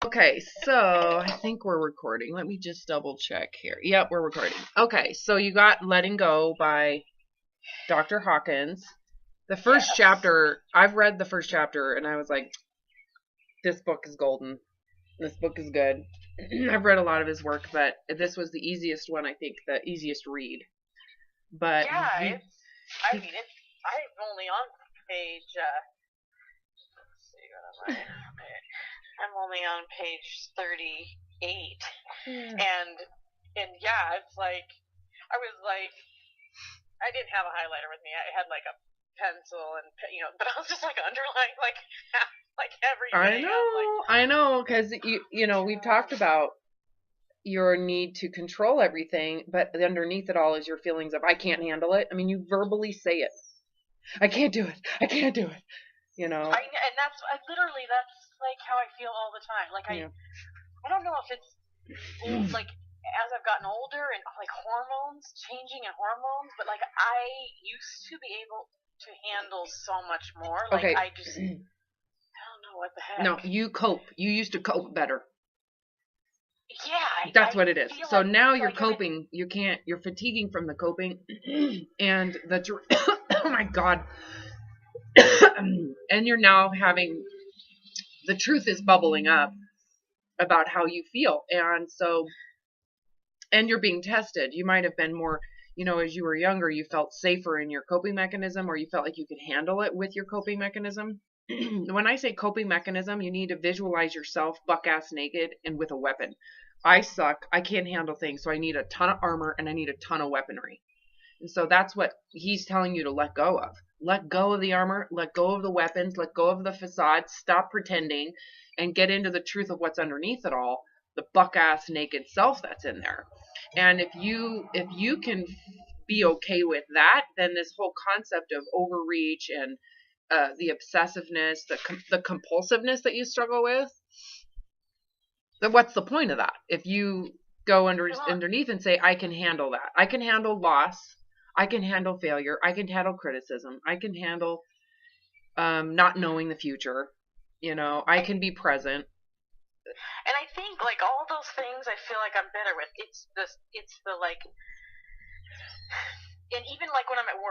Okay, so I think we're recording. Let me just double check here. Yep, we're recording. Okay, so you got Letting Go by Dr. Hawkins. The first Yes. chapter, I've read the first chapter and I was like, this book is golden. This book is good. I've read a lot of his work, but this was the easiest one, I think, the easiest read. But Yeah, I mean, I'm only on page, let's see, what am I? I'm only on page 38. yeah. And yeah, it's like, I was like, I didn't have a highlighter with me. I had like a pencil and, but I was just like underlining like everything. I know, because we've talked about your need to control everything, but underneath it all is your feelings of I can't handle it. I mean, you verbally say it. I can't do it. I can't do it. And that's like how I feel all the time. Like Yeah. I don't know if it's like as I've gotten older and like hormones changing and hormones, but like I used to be able to handle so much more. Like Okay. I don't know what the heck. No, you cope. You used to cope better. Yeah, That's what it is. So like, now you're coping. You can't. You're fatiguing from the coping, and oh my god. And you're now having the truth is bubbling up about how you feel, and you're being tested. You might have been more, as you were younger, you felt safer in your coping mechanism, or you felt like you could handle it with your coping mechanism. When I say coping mechanism, you need to visualize yourself buck ass naked and with a weapon. I suck. I can't handle things, so I need a ton of armor and I need a ton of weaponry. And so that's what he's telling you to let go of. Let go of the armor, let go of the weapons, let go of the facade, stop pretending, and get into the truth of what's underneath it all, the buck ass naked self that's in there. And if you can be okay with that, then this whole concept of overreach and the obsessiveness, the compulsiveness that you struggle with, then what's the point of that? If you go underneath and say, I can handle that. I can handle loss. I can handle failure. I can handle criticism. I can handle not knowing the future. I can be present. And I think like all those things I feel like I'm better with. It's the like, and even like when I'm at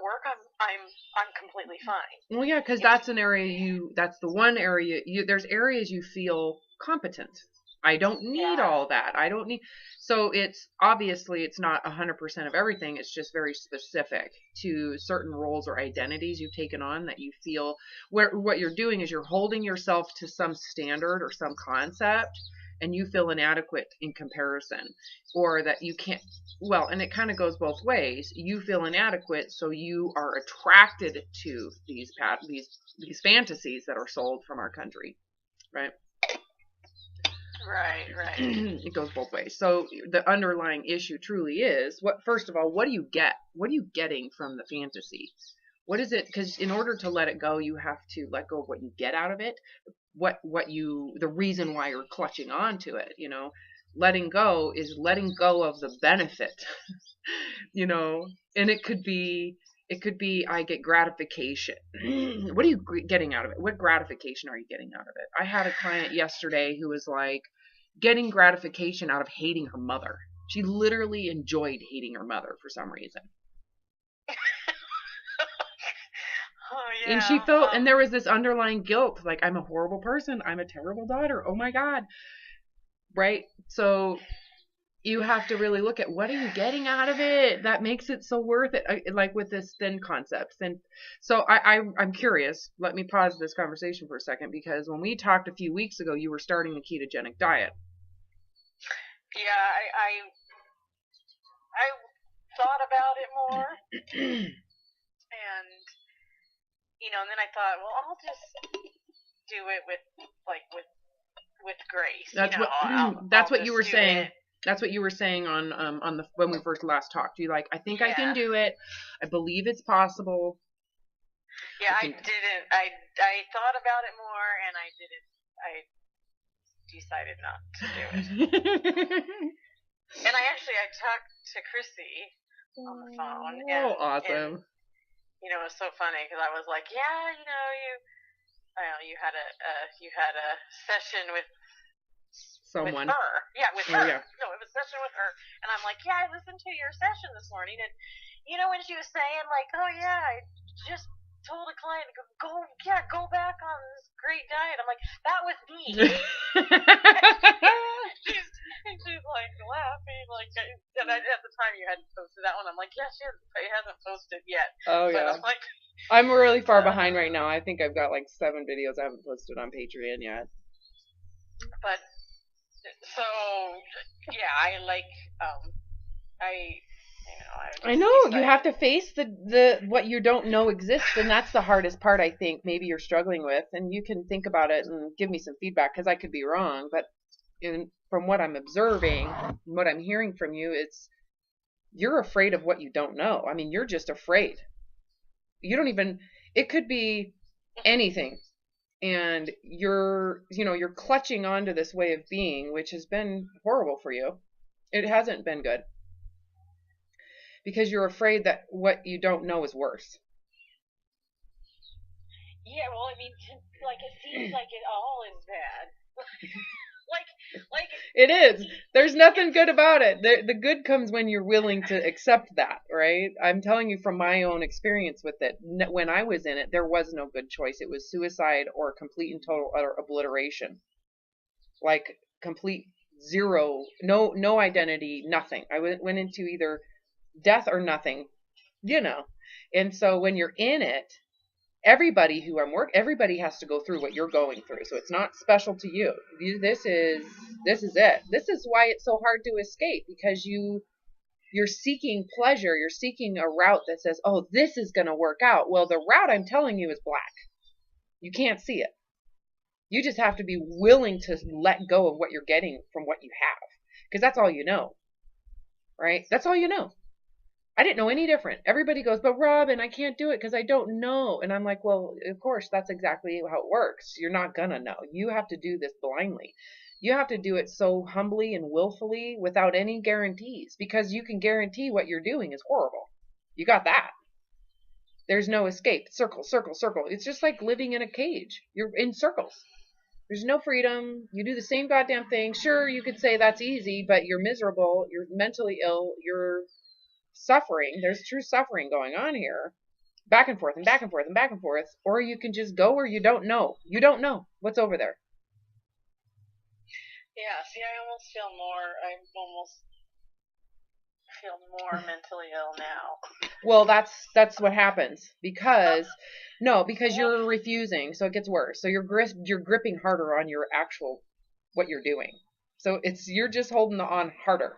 work, I'm completely fine. Well, yeah, because that's an area that's the one area there's areas you feel competent. I don't need all that. I don't need. So it's obviously it's not 100% of everything. It's just very specific to certain roles or identities you've taken on that you feel where what you're doing is you're holding yourself to some standard or some concept and you feel inadequate in comparison, or that you can't. Well, and it kind of goes both ways. You feel inadequate, so you are attracted to these fantasies that are sold from our country, right? Right. It goes both ways. So the underlying issue truly is what. First of all, what do you get? What are you getting from the fantasy? What is it? Because in order to let it go, you have to let go of what you get out of it. The reason why you're clutching on to it. Letting go is letting go of the benefit. And it could be I get gratification. What are you getting out of it? What gratification are you getting out of it? I had a client yesterday who was like getting gratification out of hating her mother. She literally enjoyed hating her mother for some reason. Oh yeah. And she felt, and there was this underlying guilt, like I'm a horrible person, I'm a terrible daughter. Oh my god, right? So you have to really look at what are you getting out of it that makes it so worth it, like with this thin concepts. And so I'm curious, let me pause this conversation for a second, because when we talked a few weeks ago you were starting the ketogenic diet. Yeah, I thought about it more and and then I thought, well, I'll just do it with grace. That's what you were saying. That's what you were saying on the when we first last talked. You I think I can do it. I believe it's possible. Yeah, I didn't. I thought about it more, and I didn't. I decided not to do it. And I talked to Chrissy on the phone. Oh, awesome! And, it was so funny because I was like, yeah, you had a session with someone. With her. Yeah, with her. Oh, yeah. No, it was a session with her. And I'm like, yeah, I listened to your session this morning. And, you know, when she was saying, like, oh, yeah, I just told a client, go back on this great diet. I'm like, that was me. she's like laughing, like, and at the time you hadn't posted that one. I'm like, yeah, she hasn't posted yet. Oh, but yeah. I'm like, I'm really far behind right now. I think I've got like 7 videos I haven't posted on Patreon yet. But so yeah, I like I know you have to face the what you don't know exists, and that's the hardest part. I think maybe you're struggling with, and you can think about it and give me some feedback because I could be wrong. But from what I'm observing, what I'm hearing from you, you're afraid of what you don't know. I mean, you're just afraid. You don't even. It could be anything. And you're clutching onto this way of being, which has been horrible for you. It hasn't been good because you're afraid that what you don't know is worse. Yeah, well, I mean, like, it seems like it all is bad. like it is. There's nothing good about it. The good comes when you're willing to accept that, right? I'm telling you from my own experience with it. When I was in it, there was no good choice. It was suicide or complete and total utter obliteration. Like complete zero, no identity, nothing. I went into either death or nothing, And so when you're in it, everybody has to go through what you're going through. So it's not special to you. This is it. This is why it's so hard to escape, because you're seeking pleasure. You're seeking a route that says, oh, this is going to work out. Well, the route I'm telling you is black. You can't see it. You just have to be willing to let go of what you're getting from what you have, because that's all you know, right? That's all you know. I didn't know any different. Everybody goes, but Robin, I can't do it because I don't know. And I'm like, well, of course, that's exactly how it works. You're not going to know. You have to do this blindly. You have to do it so humbly and willfully without any guarantees, because you can guarantee what you're doing is horrible. You got that. There's no escape. Circle, circle, circle. It's just like living in a cage. You're in circles. There's no freedom. You do the same goddamn thing. Sure, you could say that's easy, but you're miserable. You're mentally ill. You're suffering. There's true suffering going on here. Back and forth and back and forth and back and forth. Or you can just go where you don't know. You don't know what's over there. Yeah, see, I almost feel more mentally ill now. Well, that's what happens because you're refusing, so it gets worse. So you're gripping harder on your actual what you're doing. So you're just holding on harder.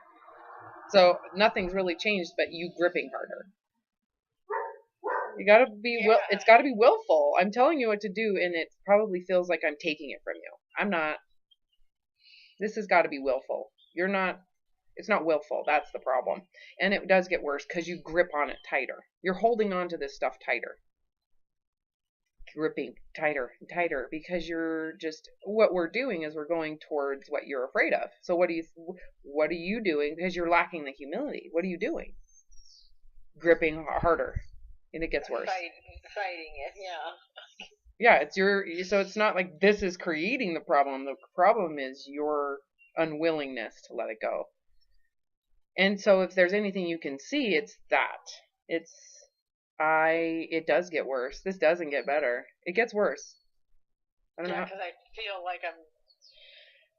So nothing's really changed, but you gripping harder. You gotta be it's gotta be willful. I'm telling you what to do, and it probably feels like I'm taking it from you. I'm not. This has got to be willful. You're not. It's not willful. That's the problem. And it does get worse because you grip on it tighter. You're holding on to this stuff tighter. Gripping tighter and tighter, because you're just, what we're doing is we're going towards what you're afraid of. So what are you doing? Because you're lacking the humility. What are you doing? Gripping harder, and it gets worse. Fighting it, yeah. Yeah, so it's not like this is creating the problem. The problem is your unwillingness to let it go. And so if there's anything you can see, it's that. It does get worse. This doesn't get better. It gets worse. I don't know. Because I feel like I'm,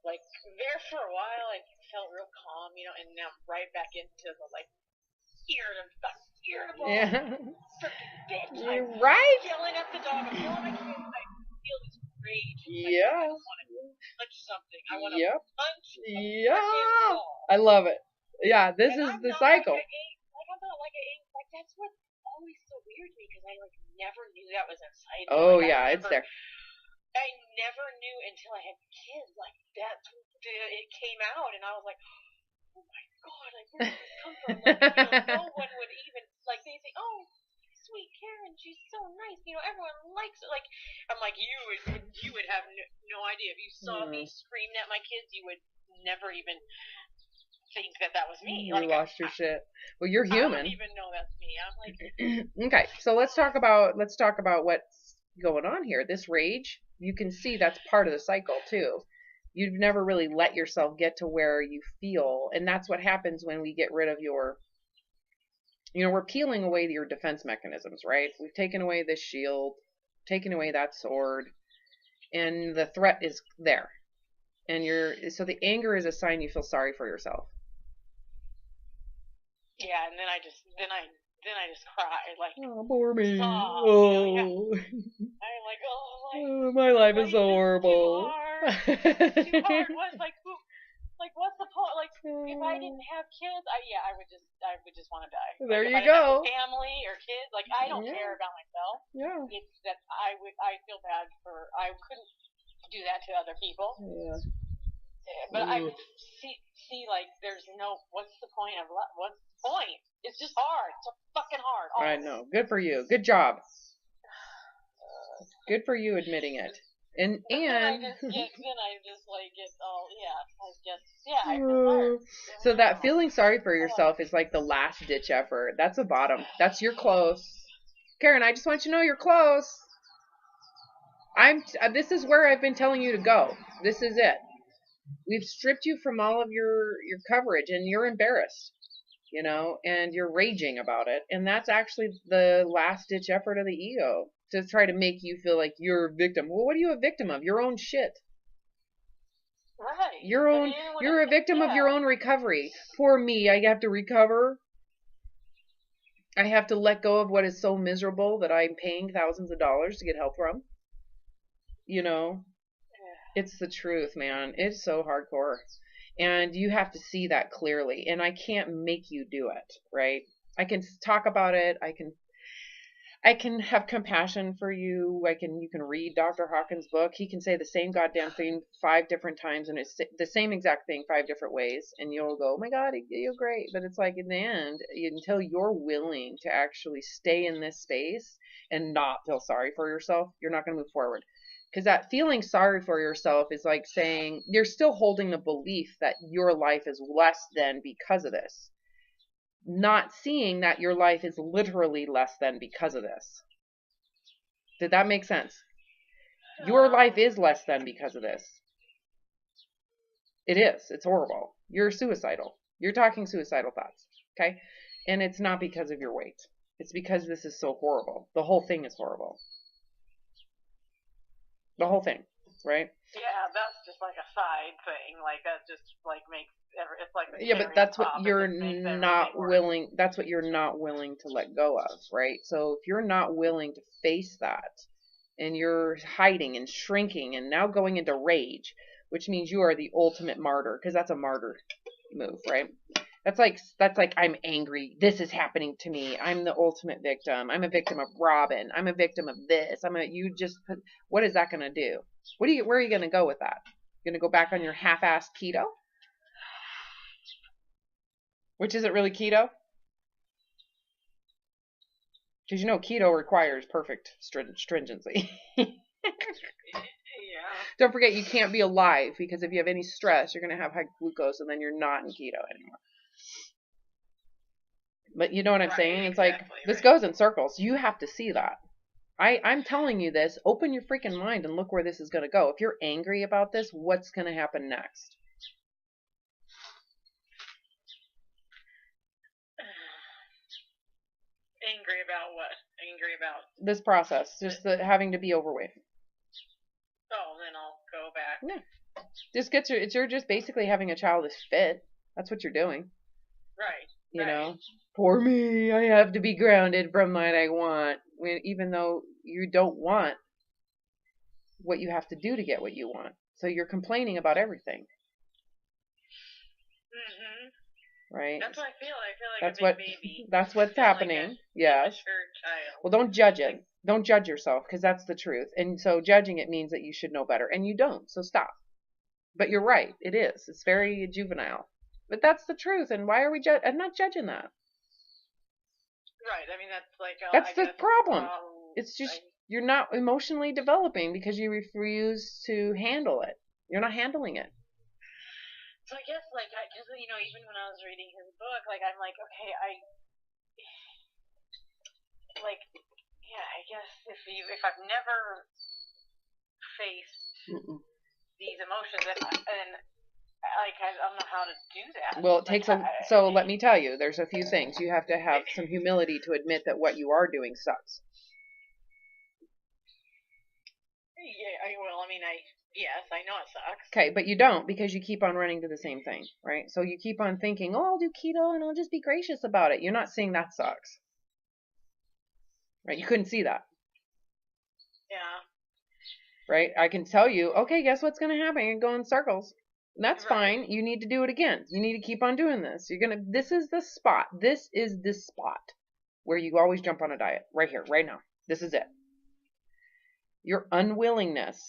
like, there for a while, I felt real calm, and now I'm right back into the, like, irritable, freaking bitch. You're right. I'm yelling at the dog. I'm yelling at my kids. I feel this rage. Yeah. I want to punch something. I want to punch a ball. I love it. Yeah, this is the cycle. I'm not like that's what always so weird to me, because I never knew that was inside me. Oh yeah, it's there. I never knew until I had kids. It came out, and I was like, oh my god, where did this come from? No one would even they say, oh, sweet Karen, she's so nice. Everyone likes it. I'm like, you would have no idea if you saw me screaming at my kids. You would never even think that was me. You lost your shit. Well, you're human. I don't even know that's me. I'm like, okay, so let's talk about what's going on here. This rage, you can see that's part of the cycle too. You've never really let yourself get to where you feel. And that's what happens when we get rid of we're peeling away your defense mechanisms, right? We've taken away this shield, taken away that sword, and the threat is there. And so the anger is a sign you feel sorry for yourself. Yeah, and then I just cry, like, oh, poor me. Sob, oh. I'm like, my life is so horrible. Too hard. What's the point? Like, if I didn't have kids, I would just want to die. There like, you if I didn't go. have a family or kids, like, I don't care about myself. Yeah. It's that I feel bad I couldn't do that to other people. Yeah. But I could see, like, there's what's the point of what's the point? It's just hard. It's so fucking hard. I know. Good for you. Good job. Good for you admitting it. And then I just like get all I feel hard. So that feeling sorry for yourself is like the last ditch effort. That's a bottom. That's you're close. Karen, I just want you to know you're close. This is where I've been telling you to go. This is it. We've stripped you from all of your coverage and you're embarrassed, and you're raging about it. And that's actually the last ditch effort of the ego to try to make you feel like you're a victim. Well, what are you a victim of? Your own shit. Right. You're a victim of your own recovery. Poor me, I have to recover. I have to let go of what is so miserable that I'm paying thousands of dollars to get help from. It's the truth, man. It's so hardcore. And you have to see that clearly. And I can't make you do it, right? I can talk about it. I can have compassion for you. You can read Dr. Hawkins' book. He can say the same goddamn thing 5 different times, and it's the same exact thing 5 different ways. And you'll go, oh my God, you're great. But it's like in the end, until you're willing to actually stay in this space and not feel sorry for yourself, you're not going to move forward. Because that feeling sorry for yourself is like saying you're still holding the belief that your life is less than because of this. Not seeing that your life is literally less than because of this. Did that make sense? Your life is less than because of this. It is. It's horrible. You're suicidal. You're talking suicidal thoughts. Okay? And it's not because of your weight. It's because this is so horrible. The whole thing is horrible. The whole thing, right? Yeah, that's just like a side thing. Like that just like makes it's like but that's what you're not willing. That's what you're not willing to let go of, right? So if you're not willing to face that, and you're hiding and shrinking, and now going into rage, which means you are the ultimate martyr, because that's a martyr move, right? That's like I'm angry. This is happening to me. I'm the ultimate victim. I'm a victim of Robin. I'm a victim of this. What is that going to do? Where are you going to go with that? You're going to go back on your half-assed keto? Which isn't really keto? Because keto requires perfect stringency. Yeah. Don't forget, you can't be alive, because if you have any stress, you're going to have high glucose, and then you're not in keto anymore. But you know what I'm saying? It's like, this goes in circles. You have to see that. I'm telling you this. Open your freaking mind and look where this is going to go. If you're angry about this, what's going to happen next? Angry about what? Angry about this process. Just having to be overweight. Oh, then I'll go back. Yeah. You're just basically having a childish fit. That's what you're doing. Right. You know? Poor me, I have to be grounded from what I want. Even though you don't want what you have to do to get what you want. So you're complaining about everything. Mm-hmm. Right? That's what I feel. I feel like a big baby. That's what's happening. Like yes. Child. Well, don't judge it. Don't judge yourself, because that's the truth. And so judging it means that you should know better. And you don't. So stop. But you're right. It is. It's very juvenile. But that's the truth. And why are we I'm not judging that. Right. I mean, that's like... that's the problem. It's just you're not emotionally developing because you refuse to handle it. You're not handling it. So I guess, like, because, even when I was reading his book, like, I'm like, okay, I guess if I've never faced these emotions, and like I don't know how to do that. Well, it takes so let me tell you, there's a few things. You have to have some humility to admit that what you are doing sucks. Yeah, well, I mean, yes, I know it sucks. Okay, but you don't, because you keep on running to the same thing, right? So you keep on thinking, oh, I'll do keto and I'll just be gracious about it. You're not seeing that sucks. Right? You couldn't see that. Yeah. Right? I can tell you, okay, guess what's going to happen? You're going in circles. And that's Right. fine. You need to do it again. You need to keep on doing this. This is the spot. This is the spot where you always jump on a diet. Right here, right now. This is it. Your unwillingness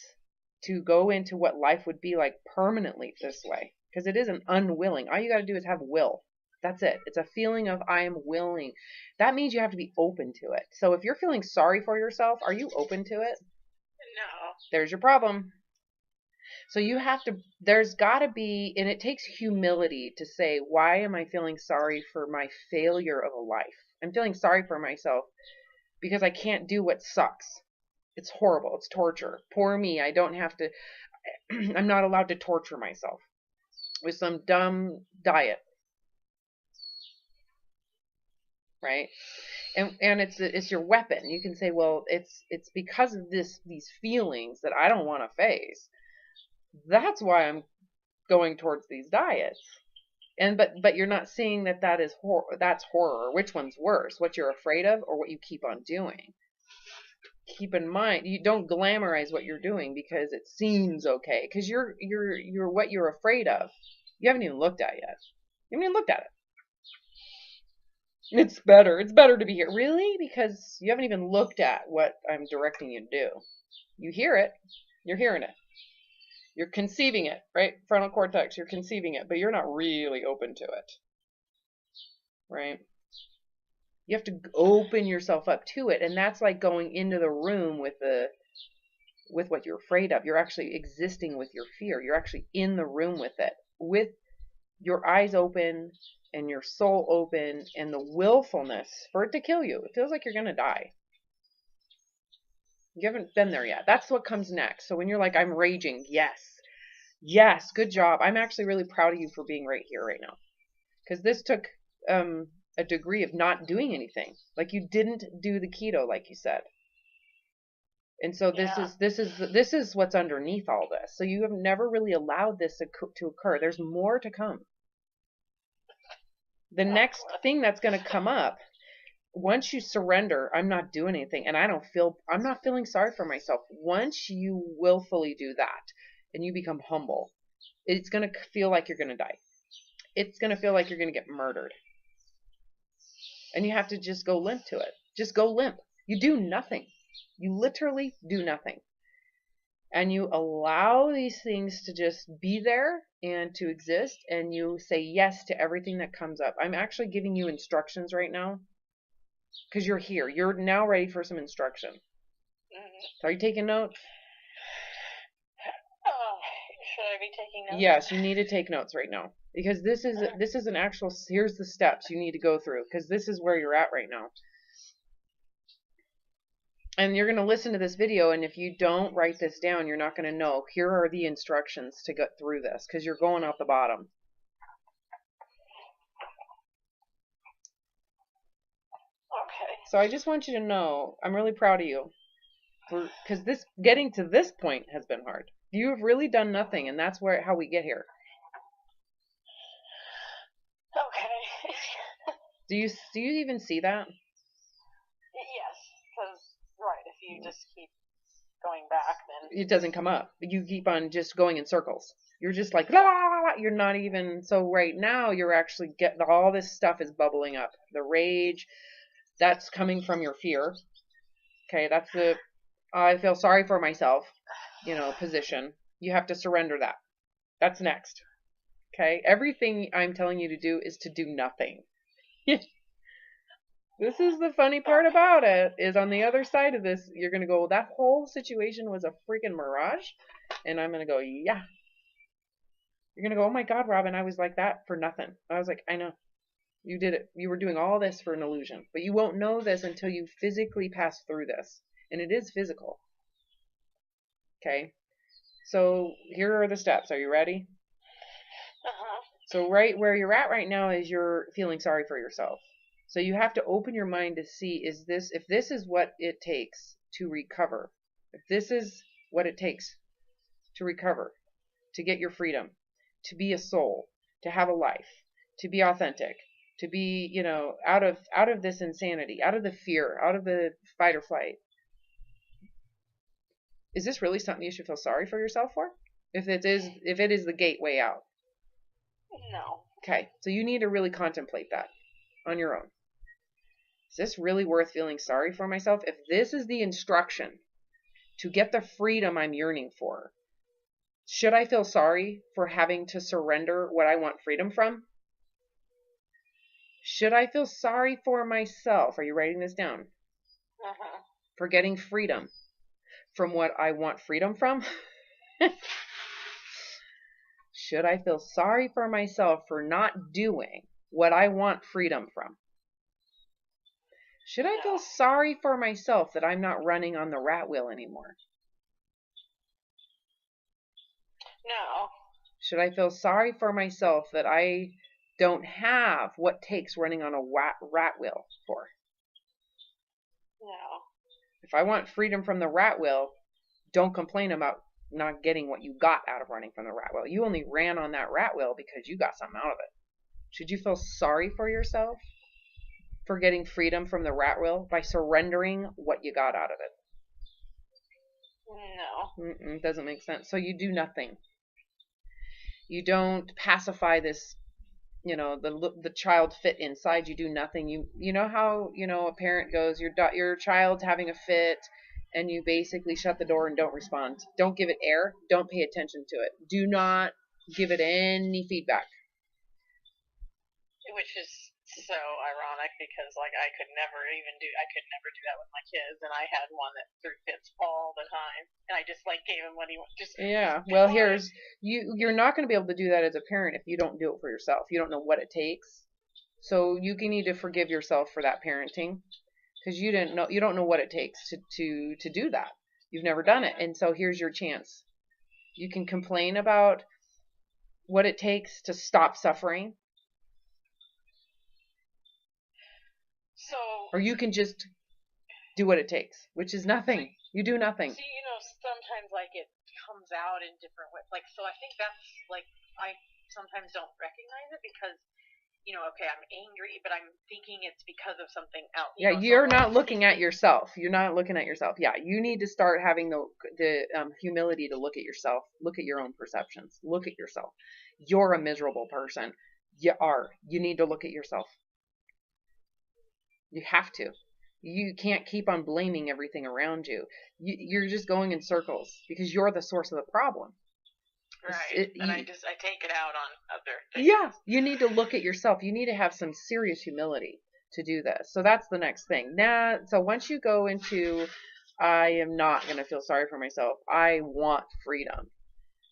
to go into what life would be like permanently this way, because it isn't unwilling. All you got to do is have will. That's it. It's a feeling of I am willing. That means you have to be open to it. So if you're feeling sorry for yourself, are you open to it? No. There's your problem. So you have to, there's got to be, and it takes humility to say, why am I feeling sorry for my failure of a life? I'm feeling sorry for myself because I can't do what sucks. It's horrible. It's torture. Poor me. I don't have to, I'm not allowed to torture myself with some dumb diet. Right? And it's your weapon. You can say, well, it's because of these feelings that I don't want to face. That's why I'm going towards these diets. And but you're not seeing that is that's horror. Which one's worse? What you're afraid of or what you keep on doing? Keep in mind, you don't glamorize what you're doing because it seems okay. Because you're what you're afraid of. You haven't even looked at it yet. You haven't even looked at it. It's better. It's better to be here. Really? Because you haven't even looked at what I'm directing you to do. You hear it. You're hearing it. You're conceiving it, right? Frontal cortex, you're conceiving it, but you're not really open to it. Right? You have to open yourself up to it. And that's like going into the room with what you're afraid of. You're actually existing with your fear. You're actually in the room with it. With your eyes open and your soul open and the willfulness for it to kill you. It feels like you're going to die. You haven't been there yet. That's what comes next. So when you're like, I'm raging, yes, good job. I'm actually really proud of you for being right here, right now. Because this took a degree of not doing anything. Like you didn't do the keto, like you said. And so this is what's underneath all this. So you have never really allowed this to occur. There's more to come. The next thing that's going to come up, once you surrender, I'm not doing anything, and I'm not feeling sorry for myself. Once you willfully do that, and you become humble, it's going to feel like you're going to die. It's going to feel like you're going to get murdered. And you have to just go limp to it. Just go limp. You do nothing. You literally do nothing. And you allow these things to just be there and to exist, and you say yes to everything that comes up. I'm actually giving you instructions right now because you're here. You're now ready for some instruction. Mm-hmm. Are you taking notes? Should I be taking notes? Yes, you need to take notes right now because this is an actual. Here's the steps you need to go through because this is where you're at right now. And you're going to listen to this video, and if you don't write this down, you're not going to know. Here are the instructions to get through this because you're going out the bottom. Okay. So I just want you to know I'm really proud of you because getting to this point has been hard. You have really done nothing, and that's how we get here. Okay. Do you even see that? Yes, because if you just keep going back, then it doesn't come up. You keep on just going in circles. You're just like, la, la, la, la. You're not even. So right now, you're actually getting all this stuff is bubbling up. The rage, that's coming from your fear. Okay, that's the I feel sorry for myself, position. You have to surrender that. That's next. Okay, everything I'm telling you to do is to do nothing. This is the funny part about it, is on the other side of this, you're going to go, that whole situation was a freaking mirage. And I'm going to go, yeah. You're going to go, oh my God, Robin, I was like that for nothing. I was like, I know. You did it. You were doing all this for an illusion. But you won't know this until you physically pass through this. And it is physical. Okay? So here are the steps. Are you ready? Uh-huh. So right where you're at right now is you're feeling sorry for yourself. So you have to open your mind to see, if this is what it takes to recover, if this is what it takes to recover, to get your freedom, to be a soul, to have a life, to be authentic, to be, out of this insanity, out of the fear, out of the fight or flight. Is this really something you should feel sorry for yourself for? If it is the gateway out. No. Okay, so you need to really contemplate that on your own. Is this really worth feeling sorry for myself? If this is the instruction to get the freedom I'm yearning for, should I feel sorry for having to surrender what I want freedom from? Should I feel sorry for myself? Are you writing this down? Uh-huh. For getting freedom from what I want freedom from? Should I feel sorry for myself for not doing what I want freedom from? Should I feel sorry for myself that I'm not running on the rat wheel anymore? No. Should I feel sorry for myself that I don't have what takes running on a rat wheel for? No. If I want freedom from the rat wheel, don't complain about not getting what you got out of running from the rat wheel. You only ran on that rat wheel because you got something out of it. Should you feel sorry for yourself for getting freedom from the rat wheel by surrendering what you got out of it? No. It doesn't make sense. So you do nothing. You don't pacify this, the child fit inside. You do nothing. You know how, a parent goes, your child's having a fit, and you basically shut the door and don't respond. Don't give it air. Don't pay attention to it. Do not give it any feedback. Which is so ironic because I could never do that with my kids, and I had one that threw fits all the time, and I just gave him what he wanted. Yeah. Well, you're not going to be able to do that as a parent if you don't do it for yourself. You don't know what it takes. So you need to forgive yourself for that parenting, because you don't know what it takes to do that. You've never done it. And so here's your chance. You can complain about what it takes to stop suffering, or you can just do what it takes, which is nothing. You do nothing. See, sometimes it comes out in different ways. So I think that's I sometimes don't recognize it because okay, I'm angry, but I'm thinking it's because of something else. Yeah, you're not looking at yourself. You're not looking at yourself. Yeah, you need to start having the humility to look at yourself. Look at your own perceptions. Look at yourself. You're a miserable person. You are. You need to look at yourself. You have to. You can't keep on blaming everything around you. You're just going in circles because you're the source of the problem. Right. I take it out on other things. Yeah, you need to look at yourself. You need to have some serious humility to do this. So that's the next thing. So once you go into, I am not going to feel sorry for myself. I want freedom.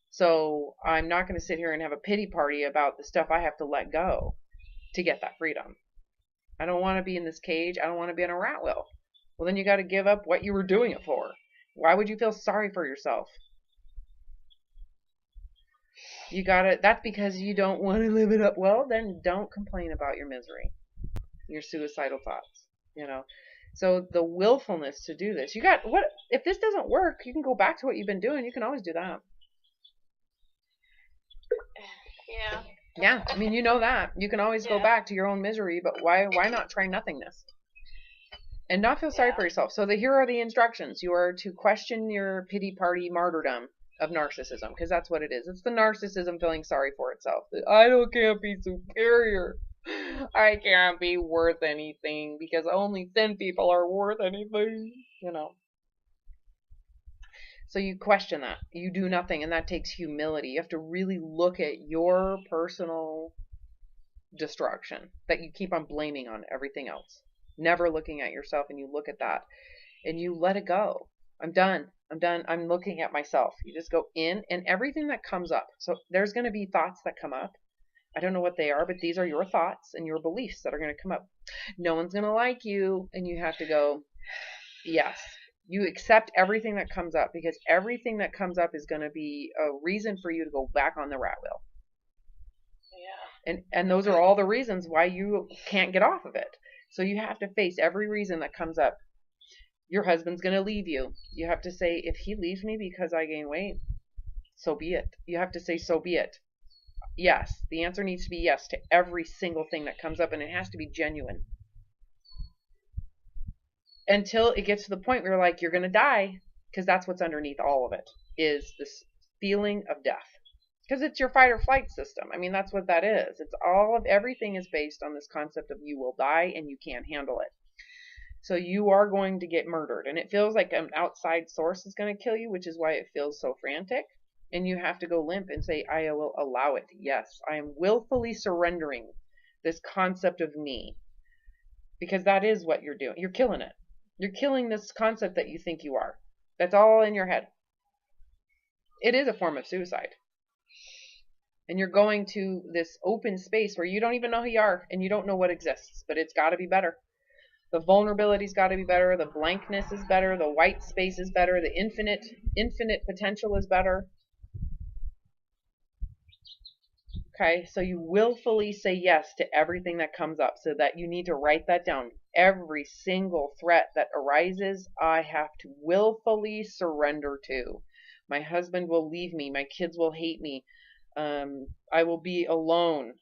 So I'm not going to sit here and have a pity party about the stuff I have to let go to get that freedom. I don't want to be in this cage. I don't want to be on a rat wheel. Well, then you got to give up what you were doing it for. Why would you feel sorry for yourself? That's because you don't want to live it up. Well, then don't complain about your misery, your suicidal thoughts, So the willfulness to do this, if this doesn't work, you can go back to what you've been doing. You can always do that. Yeah. Yeah, I mean, that. You can always go back to your own misery, but why not try nothingness? And not feel sorry for yourself. So here are the instructions. You are to question your pity party martyrdom of narcissism, because that's what it is. It's the narcissism feeling sorry for itself. I can't be superior. I can't be worth anything because only thin people are worth anything, So you question that. You do nothing, and that takes humility. You have to really look at your personal destruction that you keep on blaming on everything else. Never looking at yourself, and you look at that, and you let it go. I'm done. I'm looking at myself. You just go in, and everything that comes up. So there's going to be thoughts that come up. I don't know what they are, but these are your thoughts and your beliefs that are going to come up. No one's going to like you, and you have to go, yes, You accept everything that comes up, because everything that comes up is going to be a reason for you to go back on the rat wheel. Yeah. And those are all the reasons why you can't get off of it. So you have to face every reason that comes up. Your husband's going to leave you. You have to say, if he leaves me because I gain weight, so be it. You have to say, so be it. Yes. The answer needs to be yes to every single thing that comes up, and it has to be genuine. Until it gets to the point where you're like, you're going to die, because that's what's underneath all of it, is this feeling of death. Because it's your fight or flight system. I mean, that's what that is. It's all of everything is based on this concept of you will die and you can't handle it. So you are going to get murdered, and it feels like an outside source is going to kill you, which is why it feels so frantic. And you have to go limp and say, I will allow it. Yes, I am willfully surrendering this concept of me, because that is what you're doing. You're killing it. You're killing this concept that you think you are. That's all in your head. It is a form of suicide. And you're going to this open space where you don't even know who you are, and you don't know what exists, but it's got to be better. The vulnerability's got to be better. The blankness is better. The white space is better. The infinite potential is better. Okay, so you willfully say yes to everything that comes up, so that you need to write that down. Every single threat that arises, I have to willfully surrender to. My husband will leave me. My kids will hate me. I will be alone.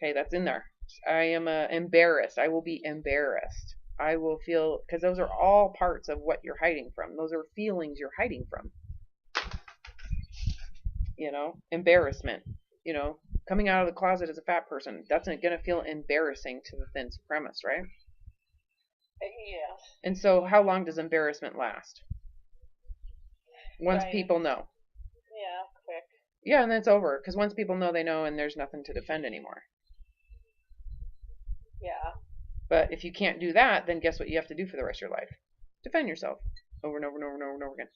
Okay, that's in there. I am embarrassed. I will be embarrassed. I will feel, because those are all parts of what you're hiding from. Those are feelings you're hiding from. You know, embarrassment. You know, coming out of the closet as a fat person, that's going to feel embarrassing to the thin supremacist, right? Yes. And so how long does embarrassment last? Once Right. people know. Yeah, quick. Yeah, and then it's over, because once people know, they know, and there's nothing to defend anymore. Yeah. But if you can't do that, then guess what you have to do for the rest of your life? Defend yourself over and over and over and over and over again.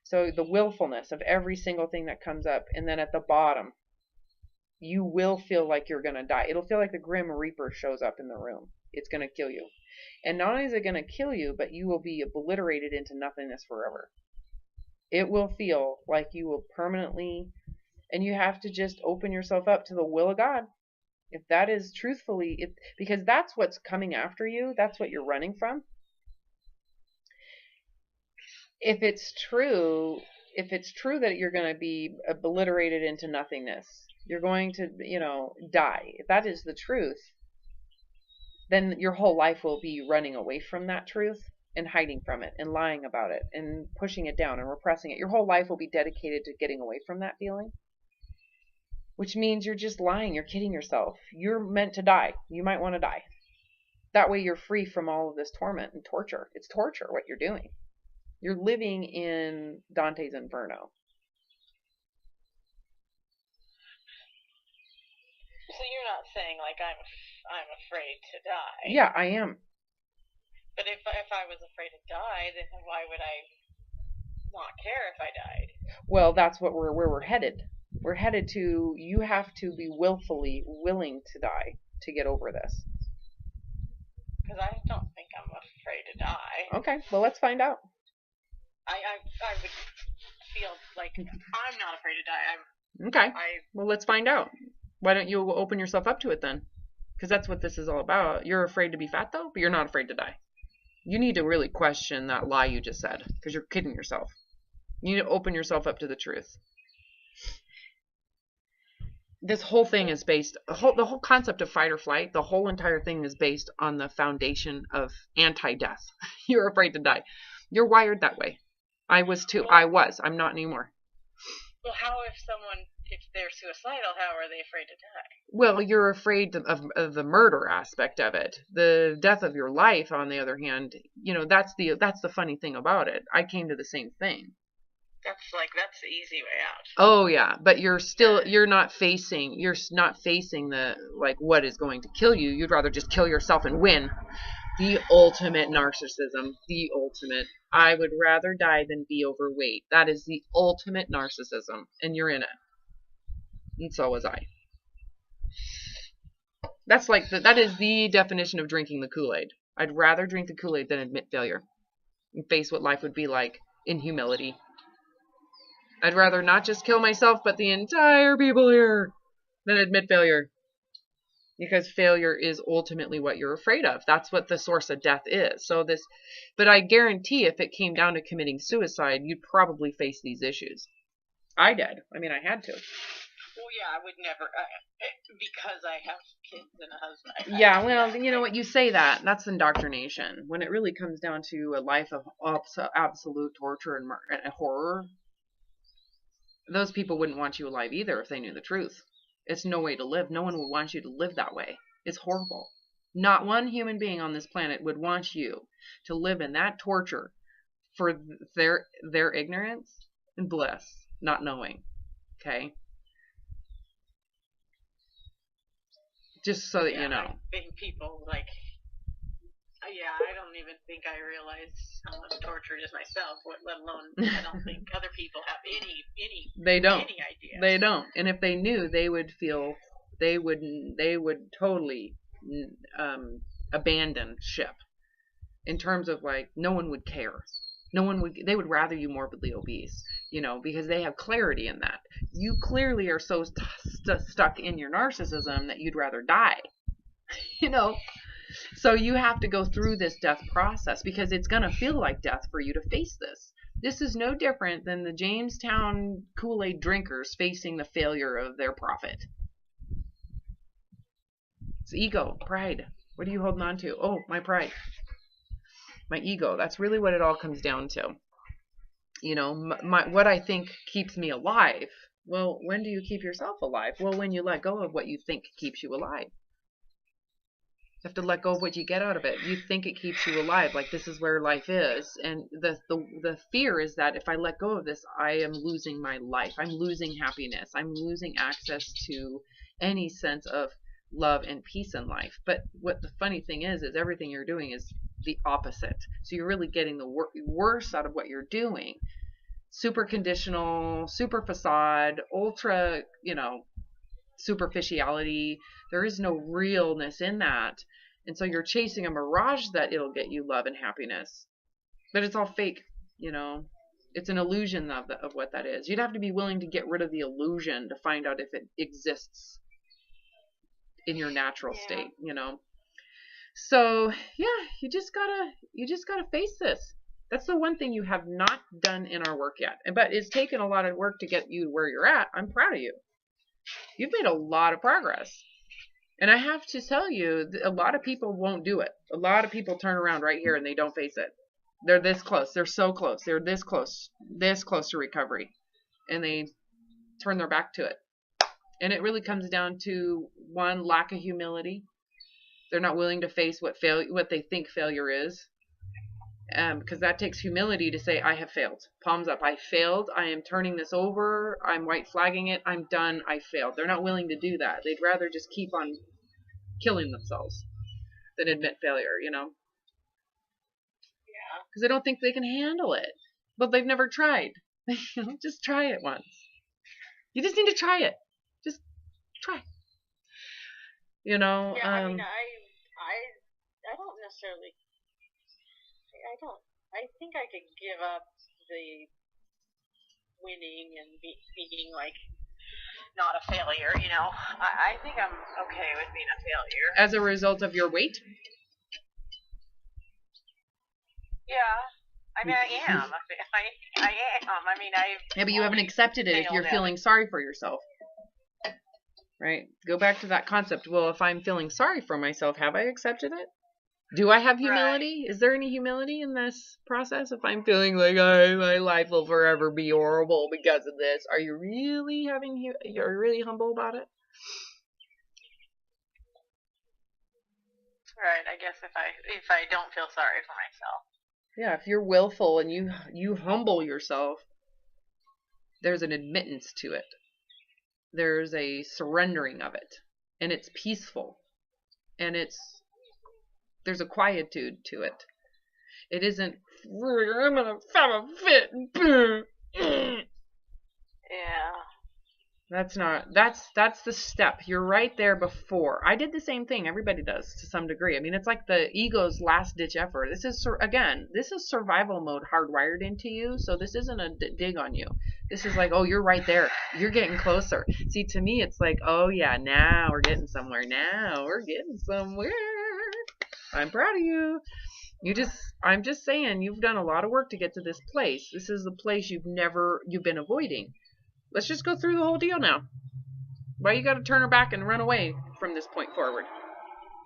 So the willfulness of every single thing that comes up, and then at the bottom, you will feel like you're going to die. It'll feel like the Grim Reaper shows up in the room. It's going to kill you. And not only is it going to kill you, but you will be obliterated into nothingness forever. It will feel like you will permanently, and you have to just open yourself up to the will of God. If that is truthfully, because that's what's coming after you, that's what you're running from. If it's true that you're going to be obliterated into nothingness, you're going to, die. If that is the truth, then your whole life will be running away from that truth and hiding from it and lying about it and pushing it down and repressing it. Your whole life will be dedicated to getting away from that feeling. Which means you're just lying. You're kidding yourself. You're meant to die. You might want to die. That way you're free from all of this torment and torture. It's torture what you're doing. You're living in Dante's Inferno. So you're not saying like I'm afraid to die. Yeah, I am. But if I was afraid to die, then why would I not care if I died? Well, that's where we're headed. We're headed to, you have to be willfully willing to die to get over this. Because I don't think I'm afraid to die. Okay, well, let's find out. I would feel like I'm not afraid to die. Okay, well, let's find out. Why don't you open yourself up to it then? Because that's what this is all about. You're afraid to be fat, though, but you're not afraid to die. You need to really question that lie you just said, because you're kidding yourself. You need to open yourself up to the truth. This whole thing is based, the whole concept of fight or flight, the whole entire thing is based on the foundation of anti-death. You're afraid to die. You're wired that way. I was too. I'm not anymore. Well, if they're suicidal, how are they afraid to die? Well, you're afraid of the murder aspect of it. The death of your life, on the other hand, that's the funny thing about it. I came to the same thing. That's the easy way out. Oh yeah, but you're not facing the what is going to kill you. You'd rather just kill yourself and win. The ultimate narcissism. The ultimate. I would rather die than be overweight. That is the ultimate narcissism, and you're in it. And so was I. That is the definition of drinking the Kool-Aid. I'd rather drink the Kool-Aid than admit failure. face what life would be like in humility. I'd rather not just kill myself, but the entire people here than admit failure. Because failure is ultimately what you're afraid of. That's what the source of death is. But I guarantee if it came down to committing suicide, you'd probably face these issues. I did. I mean, I had to. Well, yeah, I would never, because I have kids and a husband. Yeah, well, you know what? You say that. That's indoctrination. When it really comes down to a life of absolute torture and horror, those people wouldn't want you alive either if they knew the truth. It's no way to live. No one would want you to live that way. It's horrible. Not one human being on this planet would want you to live in that torture for their ignorance and bliss, not knowing. Okay? Just so that you know. I think people, like, I don't even think I realize how much torture it is myself, let alone, I don't think other people have any idea. They don't. And if they knew, they would totally abandon ship. In terms of, like, no one would care. They would rather you morbidly obese, because they have clarity in that. You clearly are so stuck in your narcissism that you'd rather die, So you have to go through this death process because it's going to feel like death for you to face this. This is no different than the Jamestown Kool-Aid drinkers facing the failure of their prophet. It's ego, pride. What are you holding on to? Oh, my pride. My ego. That's really what it all comes down to. What I think keeps me alive. Well, when do you keep yourself alive? Well, when you let go of what you think keeps you alive. You have to let go of what you get out of it. You think it keeps you alive, like this is where life is. And the fear is that if I let go of this, I am losing my life. I'm losing happiness. I'm losing access to any sense of love and peace in life. But what the funny thing is everything you're doing is the opposite. So you're really getting the worst out of what you're doing. Super conditional, super facade, ultra, superficiality. There is no realness in that. And so you're chasing a mirage that it'll get you love and happiness. But it's all fake, It's an illusion of what that is. You'd have to be willing to get rid of the illusion to find out if it exists in your natural state, So, yeah, you just gotta face this. That's the one thing you have not done in our work yet. But it's taken a lot of work to get you where you're at. I'm proud of you. You've made a lot of progress. And I have to tell you, a lot of people won't do it. A lot of people turn around right here and they don't face it. They're this close. They're so close. They're this close to recovery. And they turn their back to it. And it really comes down to, one, lack of humility. They're not willing to face what they think failure is. Because that takes humility to say, I have failed. Palms up. I failed. I am turning this over. I'm white flagging it. I'm done. I failed. They're not willing to do that. They'd rather just keep on killing themselves than admit failure, Yeah. Because they don't think they can handle it. But they've never tried. Just try it once. You just need to try it. Just try. Yeah, I mean, I don't necessarily... I think I could give up the winning and being, like, not a failure, I think I'm okay with being a failure. As a result of your weight? Yeah. I mean, I am. I am. I mean, Yeah, but you haven't accepted it if you're feeling sorry for yourself. Right? Go back to that concept. Well, if I'm feeling sorry for myself, have I accepted it? Do I have humility? Right. Is there any humility in this process? If I'm feeling like my life will forever be horrible because of this, are you really you're really humble about it? Right. I guess if I don't feel sorry for myself. Yeah, if you're willful and you humble yourself, there's an admittance to it. There's a surrendering of it, and it's peaceful, and there's a quietude to it. It isn't, I'm gonna have a fit. Yeah. That's the step. You're right there before. I did the same thing. Everybody does to some degree. I mean, it's like the ego's last ditch effort. This is survival mode hardwired into you. So this isn't a dig on you. This is like, oh, you're right there. You're getting closer. See, to me, it's like, oh yeah, now we're getting somewhere. Now we're getting somewhere. I'm proud of you. I'm just saying, you've done a lot of work to get to this place. This is the place you've been avoiding. Let's just go through the whole deal now. Why you got to turn her back and run away from this point forward?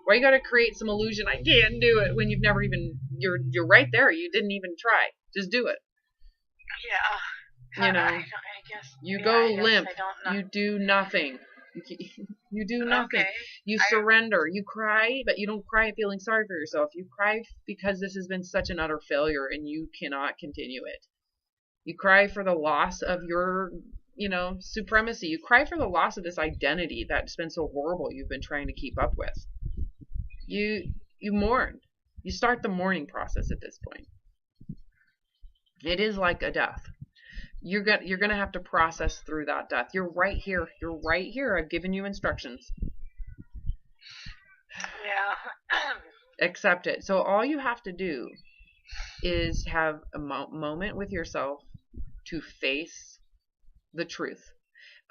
Why you got to create some illusion I can't do it when you've never even you're right there. You didn't even try. Just do it. Yeah. You know. I guess. You Yeah, go I guess limp. I don't know. You do nothing. You do nothing. Okay. You surrender. You cry, but you don't cry feeling sorry for yourself. You cry because this has been such an utter failure and you cannot continue it. You cry for the loss of your, supremacy. You cry for the loss of this identity that's been so horrible you've been trying to keep up with. You mourn. You start the mourning process at this point. It is like a death. You're gonna have to process through that death. You're right here. You're right here. I've given you instructions. Yeah. Accept it. So all you have to do is have a moment with yourself to face the truth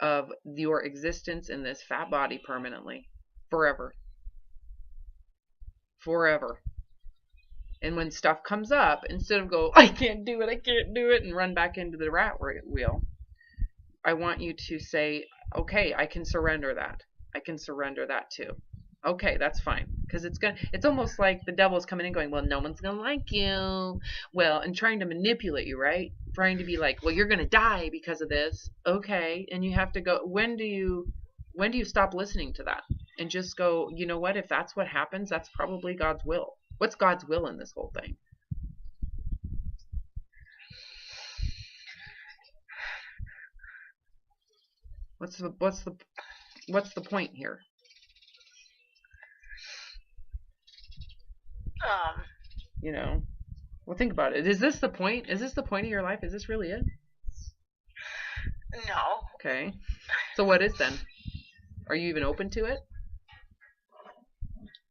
of your existence in this fat body permanently, forever. And when stuff comes up, instead of go, I can't do it, and run back into the rat wheel, I want you to say, okay, I can surrender that. I can surrender that too. Okay, that's fine. Because it's almost like the devil's coming in going, well, no one's going to like you. Well, and trying to manipulate you, right? Trying to be like, well, you're going to die because of this. Okay. And you have to go, when do you stop listening to that? And just go, you know what? If that's what happens, that's probably God's will. What's God's will in this whole thing? What's the point here? Well, think about it. Is this the point? Is this the point of your life? Is this really it? No. Okay. So what is then? Are you even open to it?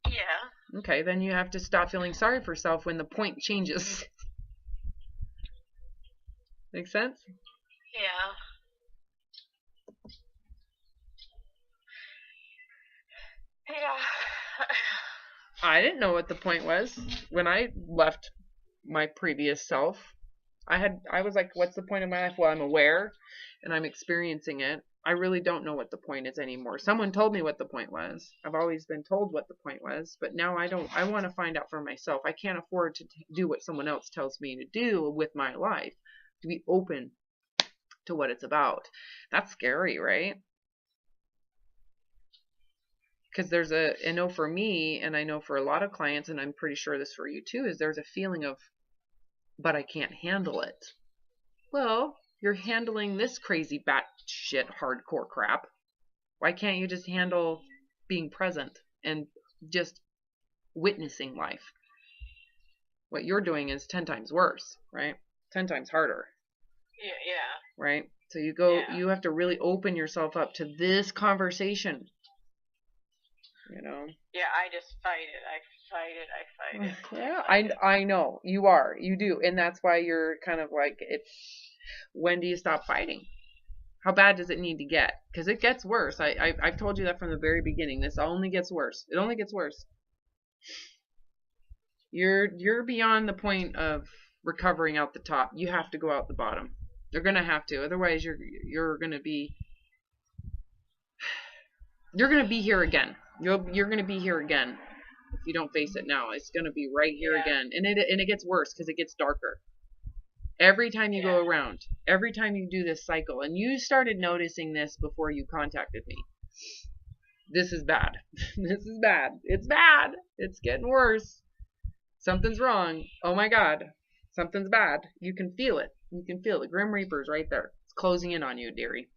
Yeah. Okay, then you have to stop feeling sorry for yourself when the point changes. Make sense? Yeah. Yeah. I didn't know what the point was when I left my previous self. I was like, what's the point of my life? Well, I'm aware and I'm experiencing it. I really don't know what the point is anymore. Someone told me what the point was. I've always been told what the point was, but now I don't. I want to find out for myself. I can't afford to do what someone else tells me to do with my life, to be open to what it's about. That's scary, right? Because I know for me, and I know for a lot of clients, and I'm pretty sure this for you too, is there's a feeling of, but I can't handle it. Well, you're handling this crazy batshit hardcore crap. Why can't you just handle being present and just witnessing life? What you're doing is 10 times worse, right? 10 times harder. Yeah. Right? So you have to really open yourself up to this conversation. Yeah, I just fight it. Yeah, I know. You are. You do. And that's why you're kind of like, when do you stop fighting? How bad does it need to get? Because it gets worse. I've told you that from the very beginning. This only gets worse. It only gets worse. You're beyond the point of recovering out the top. You have to go out the bottom. You're gonna have to. Otherwise, you're gonna be here again. You're gonna be here again if you don't face it now. It's gonna be right here again, and it gets worse because it gets darker. Every time you go around, every time you do this cycle, and you started noticing this before you contacted me. This is bad. This is bad. It's bad. It's getting worse. Something's wrong. Oh my God. Something's bad. You can feel it. You can feel the Grim Reaper's right there. It's closing in on you, dearie.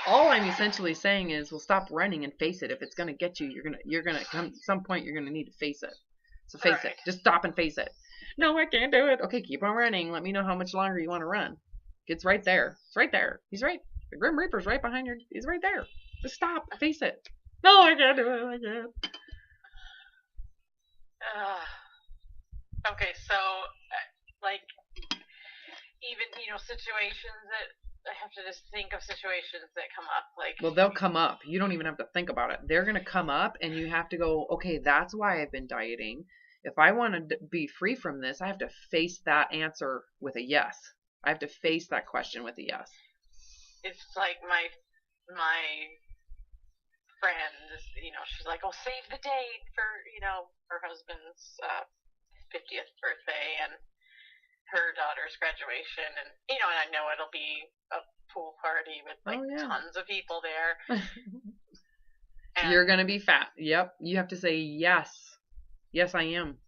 All I'm essentially saying is, well, stop running and face it. If it's gonna get you, you're gonna come. At some point, you're gonna need to face it. So face it. Just stop and face it. No, I can't do it. Okay, keep on running. Let me know how much longer you want to run. It's right there. It's right there. He's right. The Grim Reaper's right behind you. He's right there. Just stop. Face it. No, I can't do it. I can't. Okay, so, like, even, situations that I have to just think of situations that come up. Like, well, they'll come up. You don't even have to think about it. They're going to come up, and you have to go, okay, that's why I've been dieting. If I want to be free from this, I have to face that answer with a yes. I have to face that question with a yes. It's like my friend, she's like, oh, save the date for, her husband's 50th birthday and her daughter's graduation. And, and I know it'll be a pool party with, like, tons of people there. And you're going to be fat. Yep. You have to say, yes. Yes, I am.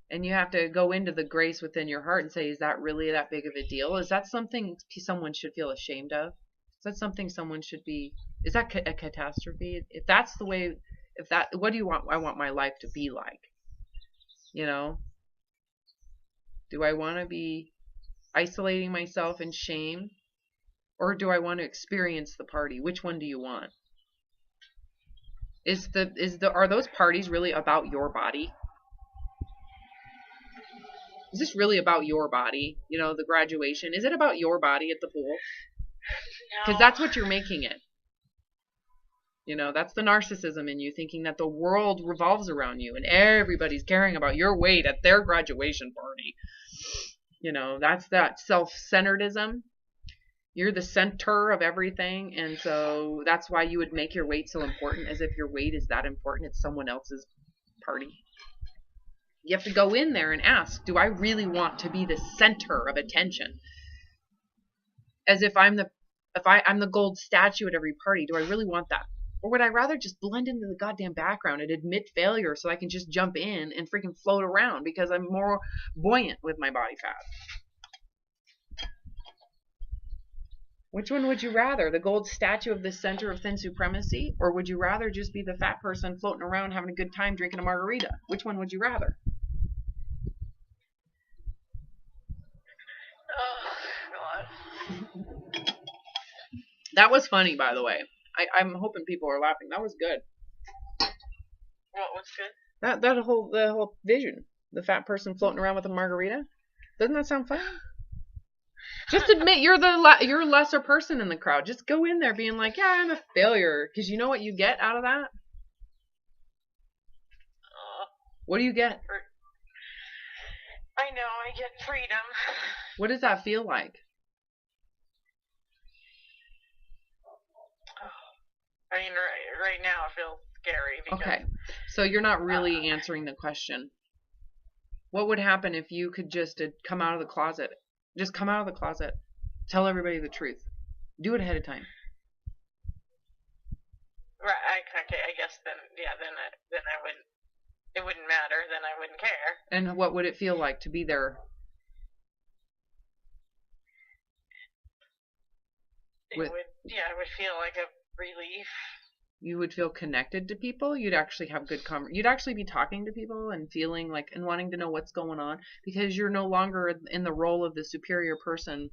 And you have to go into the grace within your heart and say, is that really that big of a deal? Is that something someone should feel ashamed of? Is that something someone should be, is that a catastrophe? If that's the way, what do you want? I want my life to be like, do I want to be isolating myself in shame, or do I want to experience the party? Which one do you want? Are those parties really about your body? Is this really about your body? The graduation, is it about your body at the pool? Because that's what you're making it. That's the narcissism in you, thinking that the world revolves around you and everybody's caring about your weight at their graduation party. That's that self-centeredism. You're the center of everything, and so that's why you would make your weight so important, as if your weight is that important. It's someone else's party. You have to go in there and ask, do I really want to be the center of attention? As if I'm the gold statue at every party. Do I really want that? Or would I rather just blend into the goddamn background and admit failure so I can just jump in and freaking float around because I'm more buoyant with my body fat? Which one would you rather? The gold statue of the center of thin supremacy? Or would you rather just be the fat person floating around having a good time drinking a margarita? Which one would you rather? Oh, God. That was funny, by the way. I'm hoping people are laughing. That was good. What was good? The whole vision. The fat person floating around with a margarita. Doesn't that sound funny? Just admit you're a lesser person in the crowd. Just go in there being like, yeah, I'm a failure. Because you know what you get out of that? What do you get? I know, I get freedom. What does that feel like? I mean, right now it feels scary. Because, okay, so you're not really answering the question. What would happen if you could just come out of the closet? Just come out of the closet. Tell everybody the truth. Do it ahead of time. Right. Okay. I guess then I wouldn't. It wouldn't matter. Then I wouldn't care. And what would it feel like to be there? It would feel like a relief. You would feel connected to people. You'd actually have good you'd actually be talking to people and feeling like and wanting to know what's going on, because you're no longer in the role of the superior person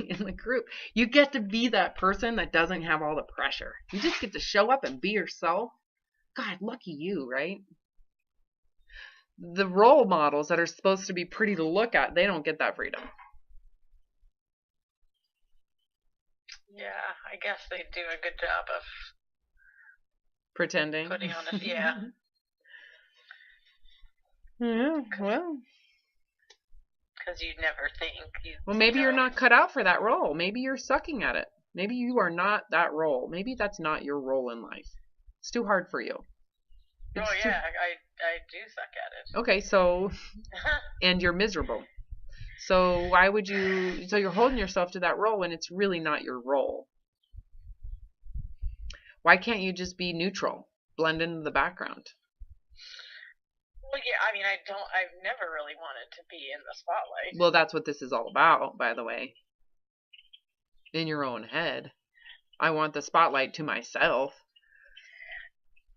in the group. You get to be that person that doesn't have all the pressure. You just get to show up and be yourself. God, lucky you, right? The role models that are supposed to be pretty to look at, they don't get that freedom. Yeah, I guess they do a good job of pretending. Putting on a, yeah. Yeah, well. Because you'd never think. Well, maybe you're not cut out for that role. Maybe you're sucking at it. Maybe you are not that role. Maybe that's not your role in life. It's too hard for you. I do suck at it. Okay, so, and you're miserable. So why would you, so you're holding yourself to that role when it's really not your role. Why can't you just be neutral, blend into the background? Well, yeah, I mean, I've never really wanted to be in the spotlight. Well, that's what this is all about, by the way. In your own head. I want the spotlight to myself.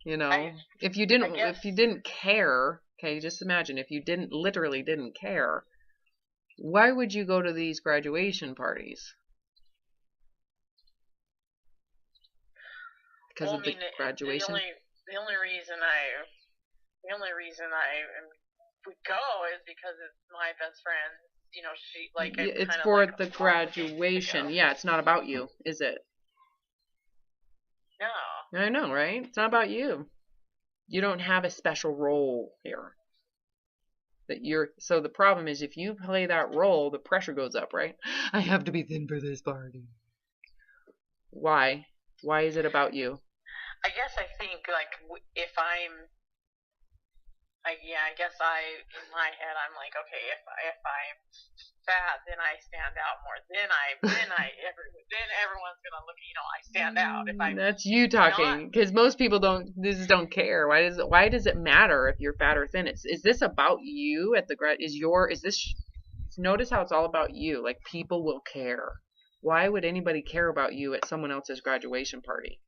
You know, if you didn't care, Okay, just imagine if you literally didn't care, why would you go to these graduation parties? Because Well, of I the mean, graduation? the only reason I would go is because it's my best friend. You know, she like I'm It's kind of for like the obligated to go. graduation. Yeah, it's not about you, is it? No. I know, right? It's not about you. You don't have a special role here. So the problem is if you play that role, the pressure goes up, right? I have to be thin for this party. Why? Why is it about you? I guess I think like if I guess in my head I'm like, okay, if I'm fat, then I stand out more. Then everyone's gonna look, I stand out. If I'm That's you not, talking, because most people don't care. Why does it matter if you're fat or thin? Is this about you at the notice how it's all about you? Like people will care. Why would anybody care about you at someone else's graduation party?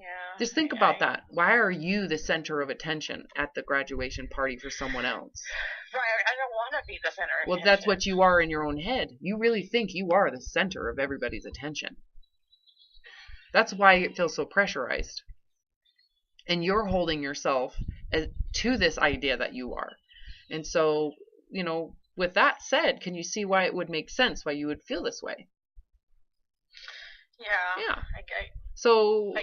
yeah, Just think about that. Why are you the center of attention at the graduation party for someone else? right. I don't want to be the center of Well, attention. that's what you are in your own head. You really think you are the center of everybody's attention. That's why it feels so pressurized. And you're holding yourself to this idea that you are. And so, with that said, can you see why it would make sense why you would feel this way? Yeah. Yeah. So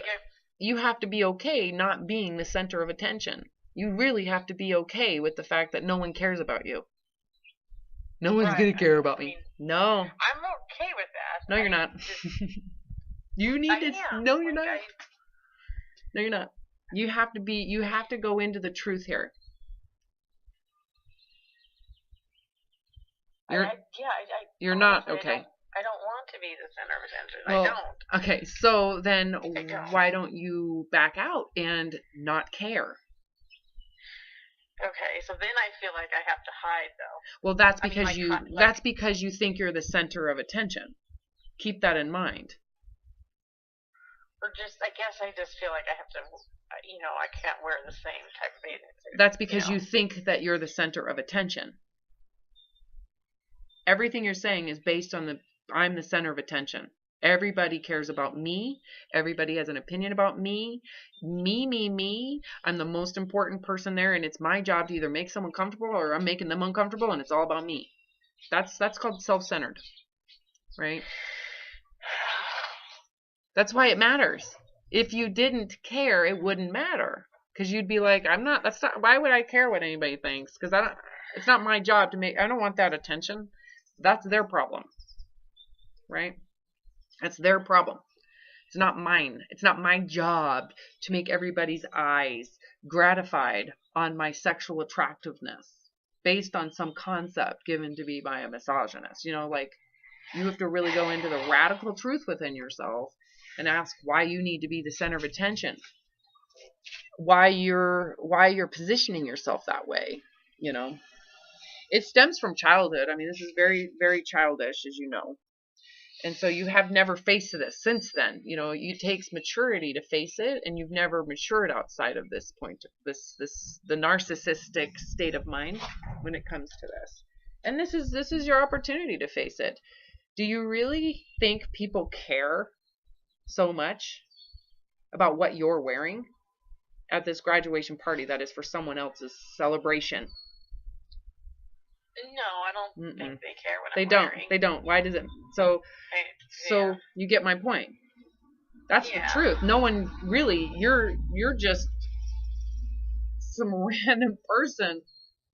you have to be okay not being the center of attention. You really have to be okay with the fact that no one cares about you. No one's going to care about me. No. I'm okay with that. No, you're not. You need to. No, you're not. No, you're not. You have to go into the truth here. You're not okay. I don't want to be the center of attention. Well, I don't. Okay, so then why don't you back out and not care? Okay, so then I feel like I have to hide though. Well, that's because you think you're the center of attention. Keep that in mind. Or I guess I just feel like I have to, I can't wear the same type of bathing suit. That's because you think that you're the center of attention. Everything you're saying is based on I'm the center of attention. Everybody cares about me. Everybody has an opinion about me. Me. I'm the most important person there, and it's my job to either make someone comfortable or I'm making them uncomfortable, and it's all about me. That's called self-centered, right? That's why it matters. If you didn't care, it wouldn't matter. Because you'd be like, why would I care what anybody thinks? Because it's not my job I don't want that attention. That's their problem. Right? That's their problem. It's not mine. It's not my job to make everybody's eyes gratified on my sexual attractiveness based on some concept given to me by a misogynist. You have to really go into the radical truth within yourself and ask why you need to be the center of attention. Why you're positioning yourself that way, It stems from childhood. I mean, this is very, very childish, as you know. And so you have never faced this since then. It takes maturity to face it, and you've never matured outside of this point, the narcissistic state of mind when it comes to this. And this is your opportunity to face it. Do you really think people care so much about what you're wearing at this graduation party that is for someone else's celebration? No, I don't think they care what I'm wearing. They don't. Why does it? So you get my point. That's the truth. No one really. You're just some random person.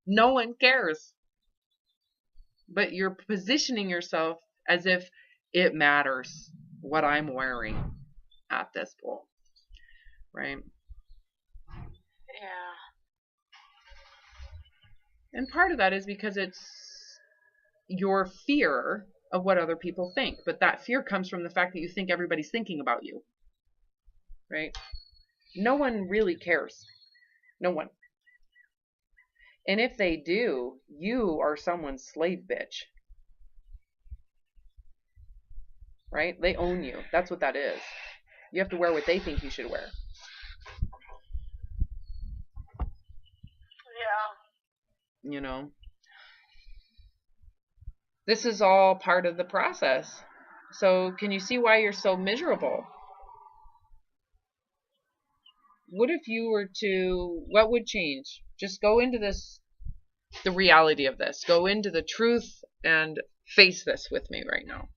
No one cares. But you're positioning yourself as if it matters what I'm wearing at this point, right? Yeah. And part of that is because it's your fear of what other people think. But that fear comes from the fact that you think everybody's thinking about you. Right? No one really cares. No one. And if they do, you are someone's slave bitch. Right? They own you. That's what that is. You have to wear what they think you should wear. you know. This is all part of the process. So can you see why you're so miserable? What if you were to, what would change? Just go into this, the reality of this. Go into the truth and face this with me right now.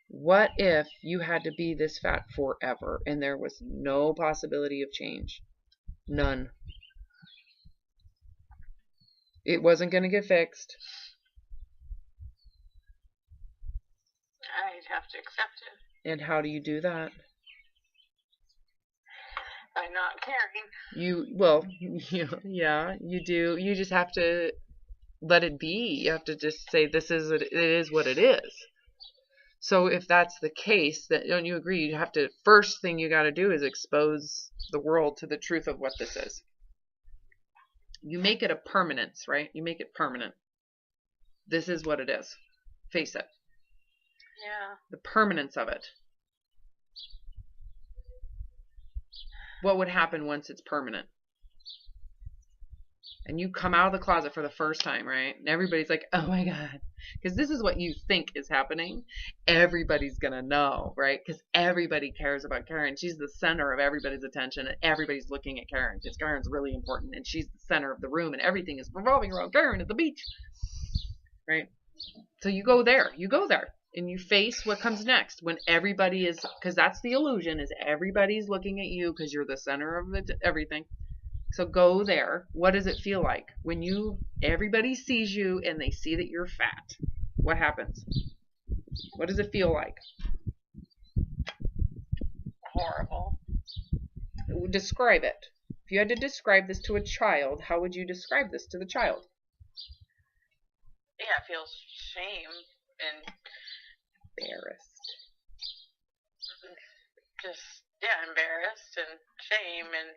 What if you had to be this fat forever and there was no possibility of change? None. It wasn't going to get fixed. I'd have to accept it. And how do you do that? By not caring. Well, yeah, you do. You just have to let it be. You have to just say, this is it is what it is. So if that's the case, that don't you agree? You have to, first thing you got to do is expose the world to the truth of what this is. You make it a permanence, right? You make it permanent. This is what it is. Face it. Yeah. The permanence of it. What would happen once it's permanent? And you come out of the closet for the first time, right? And everybody's like, oh my God. Because this is what you think is happening. Everybody's going to know, right? Because everybody cares about Karen. She's the center of everybody's attention. And everybody's looking at Karen. Because Karen's really important. And she's the center of the room. And everything is revolving around Karen at the beach. Right? So you go there. You go there. And you face what comes next. When everybody is, because that's the illusion, is everybody's looking at you because you're the center of everything. So go there. What does it feel like when everybody sees you and they see that you're fat? What happens? What does it feel like? Horrible. Describe it. If you had to describe this to a child, how would you describe this to the child? Yeah, it feels shame and Embarrassed. Just, yeah, embarrassed and shame and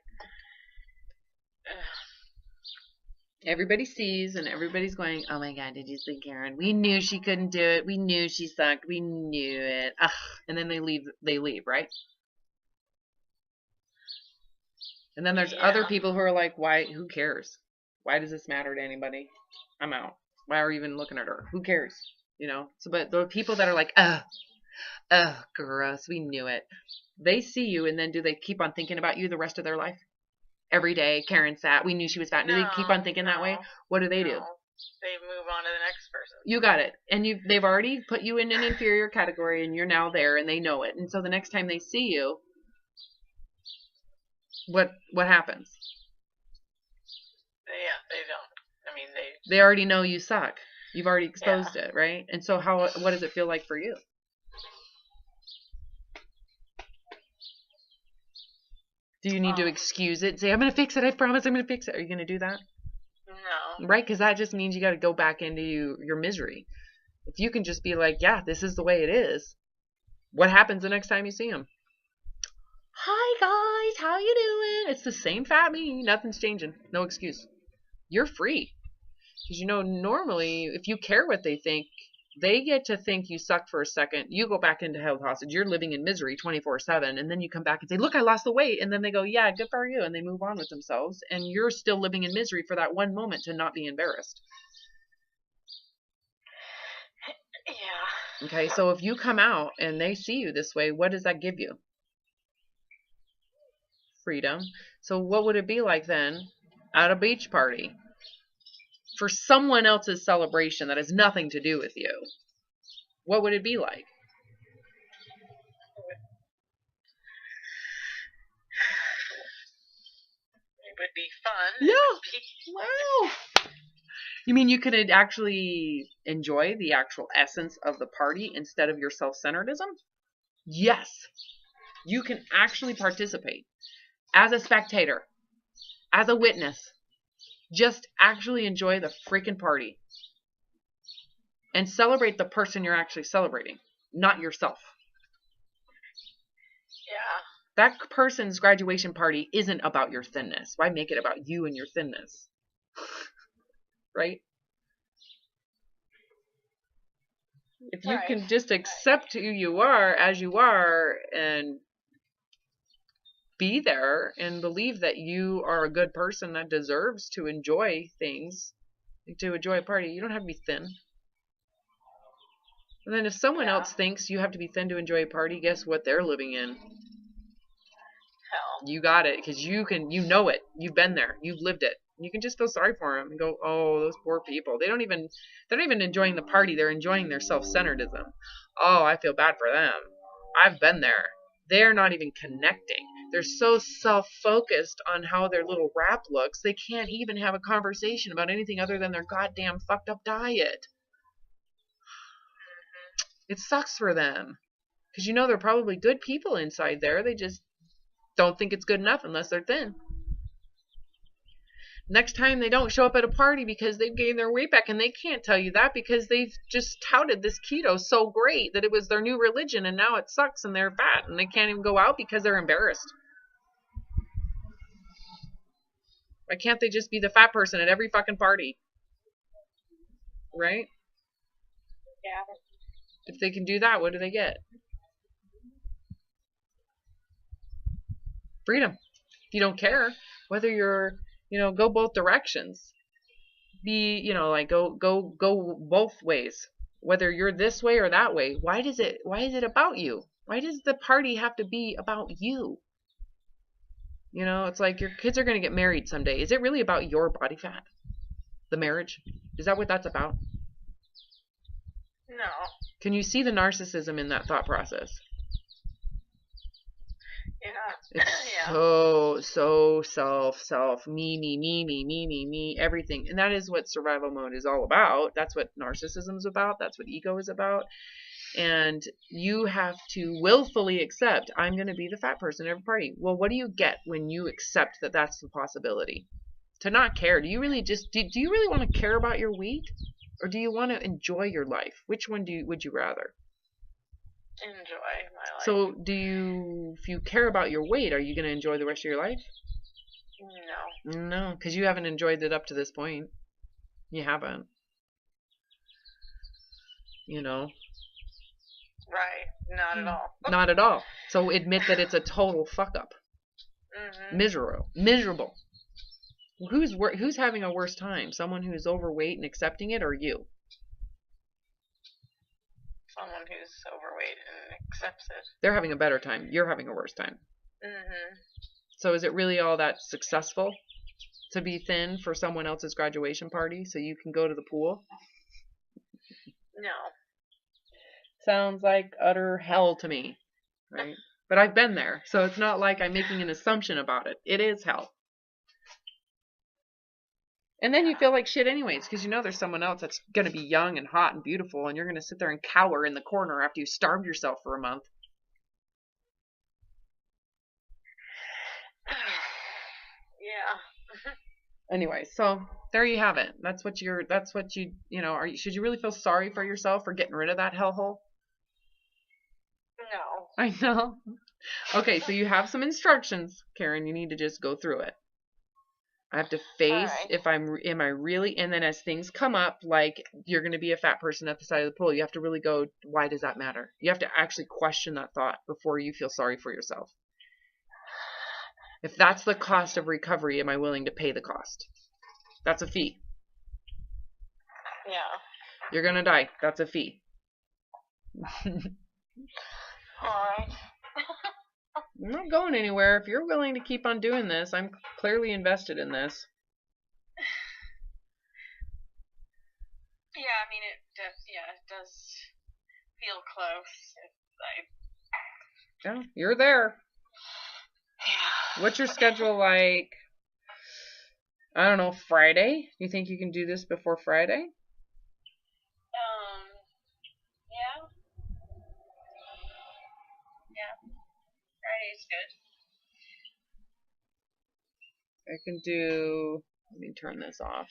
everybody sees and everybody's going, oh my God, did you see Karen? We knew she couldn't do it. We knew she sucked. We knew it. Ugh. And then they leave, right? And then there's other people who are like, why, who cares? Why does this matter to anybody? I'm out. Why are we even looking at her? Who cares? You know? So, but the people that are like, gross, we knew it. They see you, and then do they keep on thinking about you the rest of their life? Every day, Karen's fat. We knew she was fat. Do they keep on thinking that way? What do they do? They move on to the next person. You got it. And they've already put you in an inferior category, and you're now there, and they know it. And so the next time they see you, what happens? Yeah, they don't. I mean, they already know you suck. You've already exposed it, right? And so what does it feel like for you? Do you need to excuse it? Say, I'm going to fix it. I promise I'm going to fix it. Are you going to do that? No. Right? Because that just means you got to go back into your misery. If you can just be like, yeah, this is the way it is. What happens the next time you see them? Hi, guys. How you doing? It's the same fat me. Nothing's changing. No excuse. You're free. Because, normally, if you care what they think, they get to think you suck for a second. You go back into held hostage. You're living in misery 24/7. And then you come back and say, look, I lost the weight. And then they go, yeah, good for you. And they move on with themselves. And you're still living in misery for that one moment to not be embarrassed. Yeah. Okay, so if you come out and they see you this way, what does that give you? Freedom. So what would it be like then at a beach party? For someone else's celebration that has nothing to do with you, what would it be like? It would be fun. Yeah. Wow. You mean you could actually enjoy the actual essence of the party instead of your self-centeredism? Yes. You can actually participate as a spectator, as a witness. Just actually enjoy the freaking party. And celebrate the person you're actually celebrating, not yourself. Yeah. That person's graduation party isn't about your thinness. Why make it about you and your thinness? Right? If you can just accept who you are as you are and be there and believe that you are a good person that deserves to enjoy things, to enjoy a party. You don't have to be thin. And then if someone else thinks you have to be thin to enjoy a party, guess what they're living in? Hell. You got it, because you know it. You've been there. You've lived it. You can just feel sorry for them and go, oh, those poor people. They're not even enjoying the party. They're enjoying their self-centeredism. Oh, I feel bad for them. I've been there. They're not even connecting. They're so self-focused on how their little wrap looks, they can't even have a conversation about anything other than their goddamn fucked up diet. It sucks for them. Because you know they're probably good people inside there. They just don't think it's good enough unless they're thin. Next time they don't show up at a party because they've gained their weight back, and they can't tell you that because they've just touted this keto so great that it was their new religion, and now it sucks and they're fat and they can't even go out because they're embarrassed. Why can't they just be the fat person at every fucking party? Right? Yeah. If they can do that, what do they get? Freedom. If you don't care whether you're, go both directions. Be, like go both ways. Whether you're this way or that way. Why is it about you? Why does the party have to be about you? It's like your kids are going to get married someday. Is it really about your body fat? The marriage? Is that what that's about? No. Can you see the narcissism in that thought process? Yeah. It's so self, me, everything. And that is what survival mode is all about. That's what narcissism is about. That's what ego is about. And you have to willfully accept, I'm going to be the fat person at every party. Well, what do you get when you accept that that's the possibility? To not care. Do you really want to care about your weight? Or do you want to enjoy your life? Which one would you rather? Enjoy my life. So if you care about your weight, are you going to enjoy the rest of your life? No. No, because you haven't enjoyed it up to this point. You haven't. Right. Not at all. Not at all. So admit that it's a total fuck up. Mm-hmm. Miserable. Who's having a worse time? Someone who's overweight and accepting it, or you? Someone who's overweight and accepts it. They're having a better time. You're having a worse time. Mm-hmm. So is it really all that successful to be thin for someone else's graduation party so you can go to the pool? No. Sounds like utter hell to me, right? But I've been there, so it's not like I'm making an assumption about it. It is hell. And then you feel like shit anyways, because there's someone else that's going to be young and hot and beautiful, and you're going to sit there and cower in the corner after you starved yourself for a month. Yeah. Anyway, so there you have it. Should you really feel sorry for yourself for getting rid of that hellhole? No. I know. Okay, so you have some instructions, Karen. You need to just go through it. I have to face am I really, and then as things come up, like you're going to be a fat person at the side of the pool, you have to really go, why does that matter? You have to actually question that thought before you feel sorry for yourself. If that's the cost of recovery, am I willing to pay the cost? That's a fee. Yeah. You're going to die. That's a fee. Alright. I'm not going anywhere. If you're willing to keep on doing this, I'm clearly invested in this. Yeah, I mean, it does feel close. Yeah, you're there. Yeah. What's your schedule like? I don't know, Friday? You think you can do this before Friday? Yeah. Yeah. Friday's good. I can do, let me turn this off.